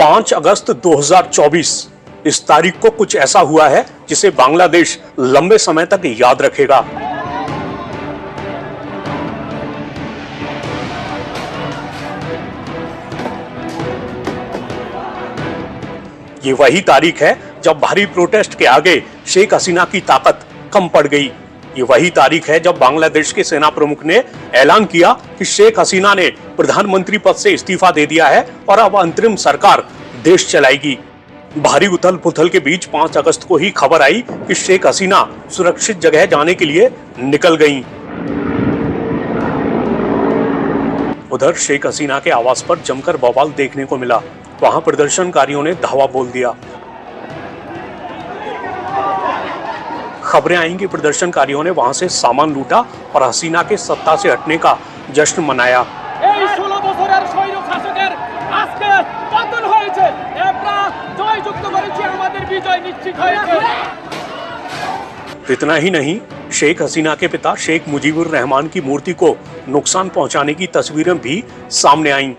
5 अगस्त 2024 इस तारीख को कुछ ऐसा हुआ है जिसे बांग्लादेश लंबे समय तक याद रखेगा। ये वही तारीख है जब भारी प्रोटेस्ट के आगे शेख हसीना की ताकत कम पड़ गई। ये वही तारीख है जब बांग्लादेश के सेना प्रमुख ने ऐलान किया कि शेख हसीना ने प्रधानमंत्री पद से इस्तीफा दे दिया है और अब अंतरिम सरकार देश चलाएगी। भारी उथल पुथल के बीच 5 अगस्त को ही खबर आई कि शेख हसीना सुरक्षित जगह जाने के लिए निकल गईं। उधर शेख हसीना के आवास पर जमकर बवाल देखने को मिला। वहां प्रदर्शनकारियों ने धावा बोल दिया। खबरें आई कि प्रदर्शनकारियों ने वहां से सामान लूटा और हसीना के सत्ता से हटने का जश्न मनाया। इतना ही नहीं, शेख हसीना के पिता शेख मुजीबुर रहमान की मूर्ति को नुकसान पहुंचाने की तस्वीरें भी सामने आईं।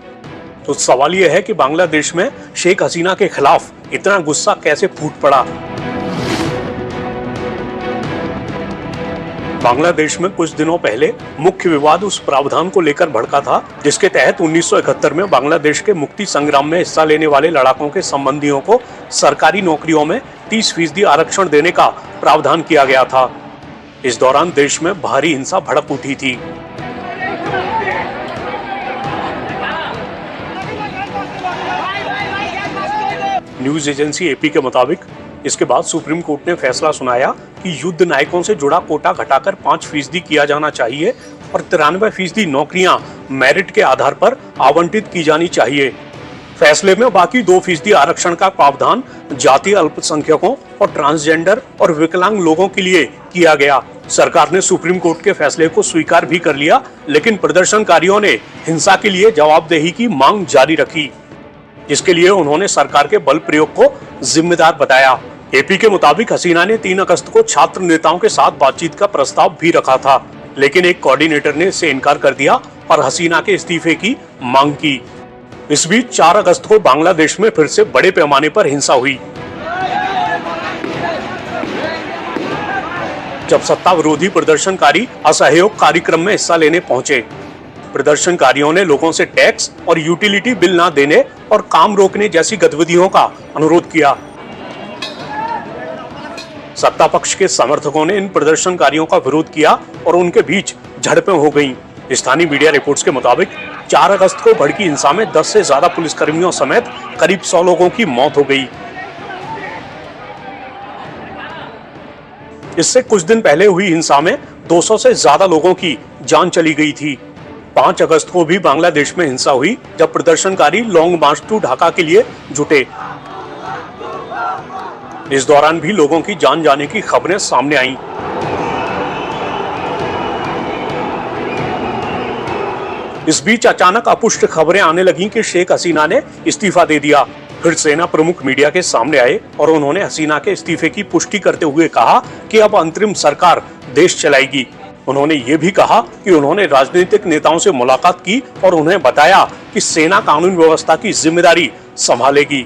तो सवाल यह है कि बांग्लादेश में शेख हसीना के खिलाफ इतना गुस्सा कैसे फूट पड़ा। बांग्लादेश में कुछ दिनों पहले मुख्य विवाद उस प्रावधान को लेकर भड़का था जिसके तहत 1971 में बांग्लादेश के मुक्ति संग्राम में हिस्सा लेने वाले लड़ाकों के संबंधियों को सरकारी नौकरियों में 30% आरक्षण देने का प्रावधान किया गया था। इस दौरान देश में भारी हिंसा भड़क उठी थी। न्यूज एजेंसी एपी के मुताबिक इसके बाद सुप्रीम कोर्ट ने फैसला सुनाया कि युद्ध नायकों से जुड़ा कोटा घटाकर 5% किया जाना चाहिए और 93% नौकरियां मेरिट के आधार पर आवंटित की जानी चाहिए। फैसले में बाकी 2% आरक्षण का प्रावधान जातीय अल्पसंख्यकों और ट्रांसजेंडर और विकलांग लोगों के लिए किया गया। सरकार ने सुप्रीम कोर्ट के फैसले को स्वीकार भी कर लिया, लेकिन प्रदर्शनकारियों ने हिंसा के लिए जवाबदेही की मांग जारी रखी, जिसके लिए उन्होंने सरकार के बल प्रयोग को जिम्मेदार बताया। एपी के मुताबिक हसीना ने 3 अगस्त को छात्र नेताओं के साथ बातचीत का प्रस्ताव भी रखा था, लेकिन एक कोऑर्डिनेटर ने इससे इनकार कर दिया और हसीना के इस्तीफे की मांग की। इस बीच 4 अगस्त को बांग्लादेश में फिर से बड़े पैमाने पर हिंसा हुई, जब सत्ता विरोधी प्रदर्शनकारी असहयोग कार्यक्रम में हिस्सा लेने पहुंचे। प्रदर्शनकारियों ने लोगों से टैक्स और यूटिलिटी बिल न देने और काम रोकने जैसी गतिविधियों का अनुरोध किया। सत्ता पक्ष के समर्थकों ने इन प्रदर्शनकारियों का विरोध किया और उनके बीच झड़पें हो गईं। स्थानीय मीडिया रिपोर्ट्स के मुताबिक 4 अगस्त को भड़की हिंसा में 10 से ज्यादा पुलिसकर्मियों समेत करीब 100 लोगों की मौत हो गई। इससे कुछ दिन पहले हुई हिंसा में 200 से ज्यादा लोगों की जान चली गई थी। 5 अगस्त को भी बांग्लादेश में हिंसा हुई जब प्रदर्शनकारी लॉन्ग मार्च टू ढाका के लिए जुटे। इस दौरान भी लोगों की जान जाने की खबरें सामने आईं। इस बीच अचानक अपुष्ट खबरें आने लगीं कि शेख हसीना ने इस्तीफा दे दिया। फिर सेना प्रमुख मीडिया के सामने आए और उन्होंने हसीना के इस्तीफे की पुष्टि करते हुए कहा कि अब अंतरिम सरकार देश चलाएगी। उन्होंने ये भी कहा कि उन्होंने राजनीतिक नेताओं से मुलाकात की और उन्हें बताया कि सेना कानून व्यवस्था की जिम्मेदारी संभालेगी।